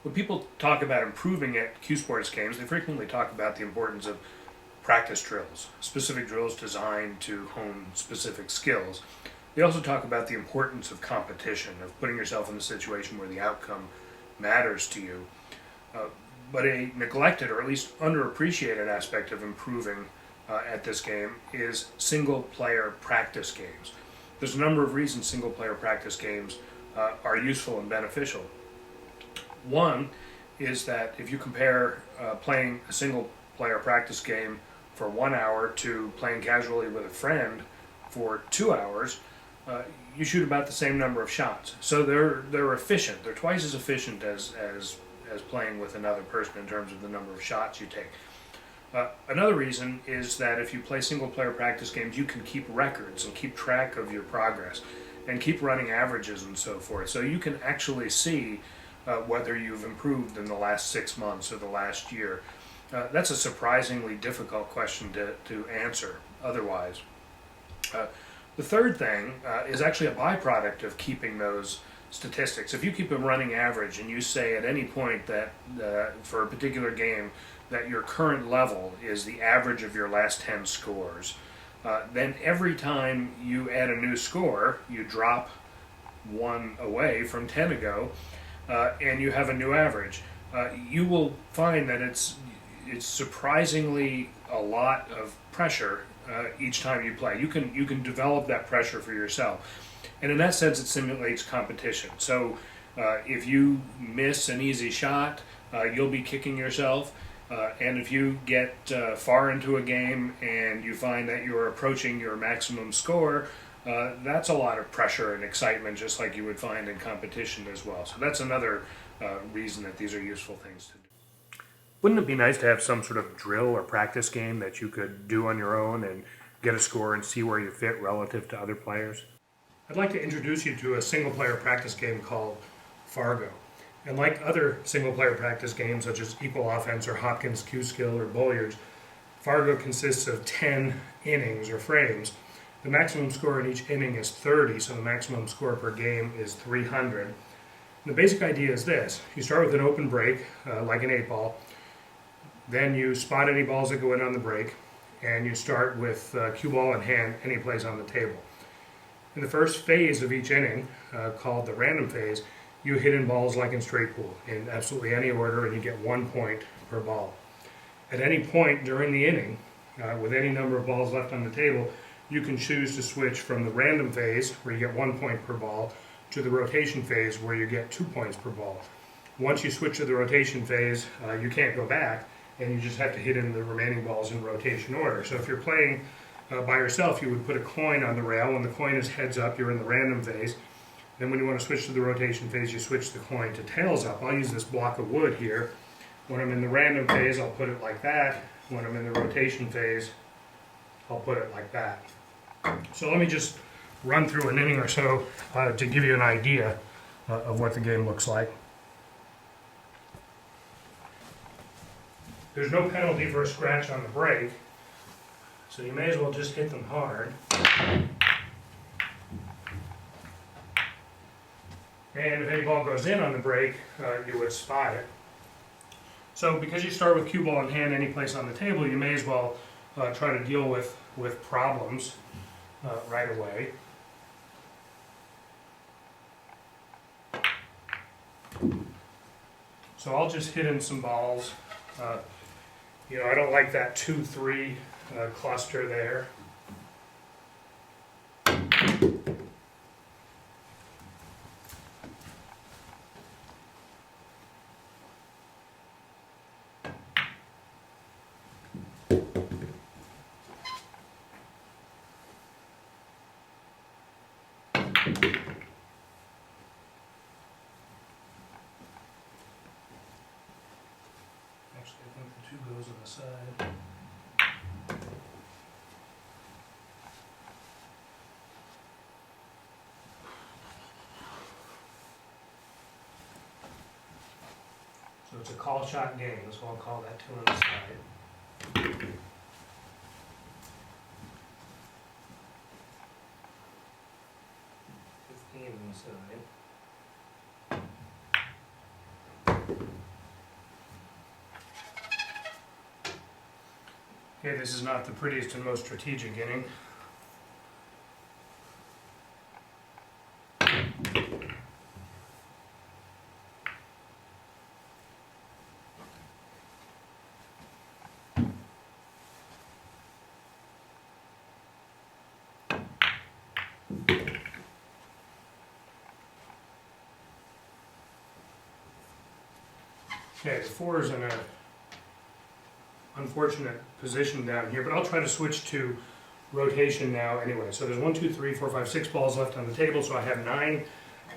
When people talk about improving at cue sports games, they frequently talk about the importance of practice drills, specific drills designed to hone specific skills. They also talk about the importance of competition, of putting yourself in a situation where the outcome matters to you. Uh, but a neglected or at least underappreciated aspect of improving at this game is single player practice games. There's a number of reasons single player practice games are useful and beneficial. One is that if you compare playing a single player practice game for 1 hour to playing casually with a friend for 2 hours, you shoot about the same number of shots. So they're efficient. They're twice as efficient as playing with another person in terms of the number of shots you take. Another reason is that if you play single player practice games, you can keep records and keep track of your progress and keep running averages and so forth. So you can actually see whether you've improved in the last 6 months or the last year. That's a surprisingly difficult question to answer otherwise. The third thing is actually a byproduct of keeping those statistics. If you keep a running average and you say at any point that for a particular game that your current level is the average of your last 10 scores, then every time you add a new score, you drop one away from 10 ago, and you have a new average. You will find that it's surprisingly a lot of pressure each time you play. You can develop that pressure for yourself, and in that sense, it simulates competition. So if you miss an easy shot, you'll be kicking yourself. And if you get far into a game and you find that you're approaching your maximum score, that's a lot of pressure and excitement, just like you would find in competition as well. So that's another reason that these are useful things to do. Wouldn't it be nice to have some sort of drill or practice game that you could do on your own and get a score and see where you fit relative to other players? I'd like to introduce you to a single-player practice game called FARGO. And like other single-player practice games such as Equal Offense or Hopkins Q Skill or billards, FARGO consists of 10 innings or frames. The maximum score in each inning is 30, so the maximum score per game is 300. And the basic idea is this. You start with an open break, like an 8-ball. Then you spot any balls that go in on the break, and you start with cue ball in hand any place on the table. In the first phase of each inning, called the random phase, you hit in balls like in straight pool, in absolutely any order, and you get 1 point per ball. At any point during the inning, with any number of balls left on the table, you can choose to switch from the random phase, where you get 1 point per ball, to the rotation phase, where you get 2 points per ball. Once you switch to the rotation phase, you can't go back, and you just have to hit in the remaining balls in rotation order. So if you're playing by yourself, you would put a coin on the rail. When the coin is heads up, you're in the random phase. Then when you want to switch to the rotation phase, you switch the coin to tails up. I'll use this block of wood here. When I'm in the random phase, I'll put it like that. When I'm in the rotation phase, I'll put it like that. So let me just run through an inning or so to give you an idea of what the game looks like. There's no penalty for a scratch on the break, so you may as well just hit them hard. And if any ball goes in on the break, you would spot it. So because you start with cue ball in hand any place on the table, you may as well try to deal with problems right away. So I'll just hit in some balls. I don't like that 2-3 cluster there. Actually, I think the 2 goes on the side. So it's a call shot game, so I'll call that 2 on the side. 15 on the side. Okay, this is not the prettiest and most strategic inning. Okay, the 4 is in a unfortunate position down here, but I'll try to switch to rotation now anyway. So there's 1, 2, 3, 4, 5, 6 balls left on the table, so I have 9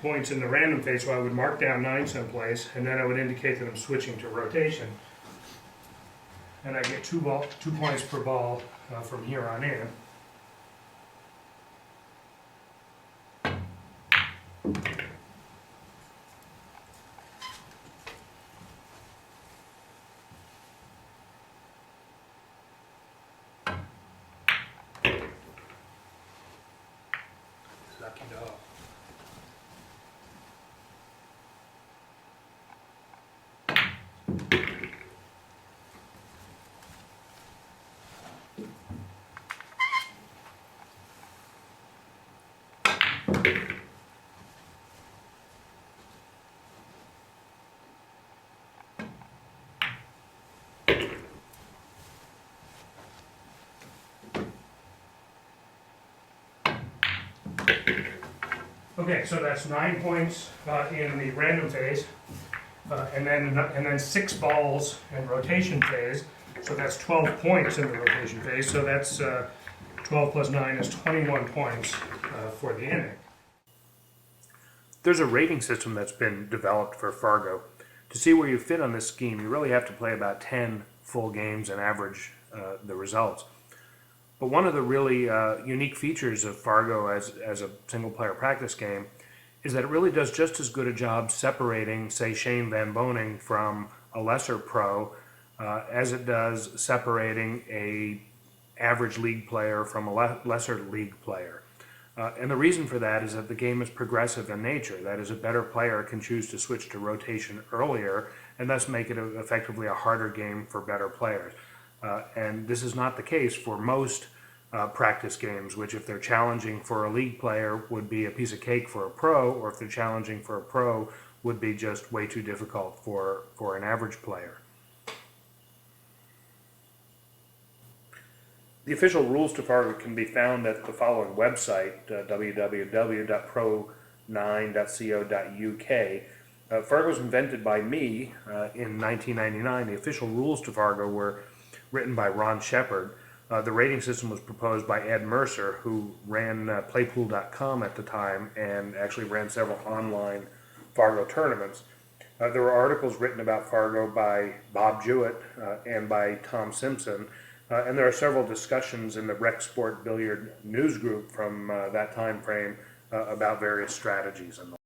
points in the random phase, so I would mark down 9 someplace, and then I would indicate that I'm switching to rotation. And I get 2 points per ball from here on in. Lucky dog. Okay, so that's 9 points in the random phase, and then 6 balls in rotation phase. So that's 12 points in the rotation phase. So that's 12 plus 9 is 21 points for the inning. There's a rating system that's been developed for Fargo. To see where you fit on this scheme, you really have to play about 10 full games and average the results. But one of the really unique features of Fargo as a single-player practice game is that it really does just as good a job separating, say, Shane Van Boening from a lesser pro as it does separating a average league player from a lesser league player. And the reason for that is that the game is progressive in nature. That is, a better player can choose to switch to rotation earlier and thus make it effectively a harder game for better players. And this is not the case for most practice games, which if they're challenging for a league player would be a piece of cake for a pro, or if they're challenging for a pro would be just way too difficult for an average player. The official rules to Fargo can be found at the following website, www.pro9.co.uk. Fargo was invented by me in 1999. The official rules to Fargo were written by Ron Shepard. The rating system was proposed by Ed Mercer, who ran Playpool.com at the time and actually ran several online Fargo tournaments. There were articles written about Fargo by Bob Jewett and by Tom Simpson, and there are several discussions in the Rec Sport Billiard news group from that time frame about various strategies and the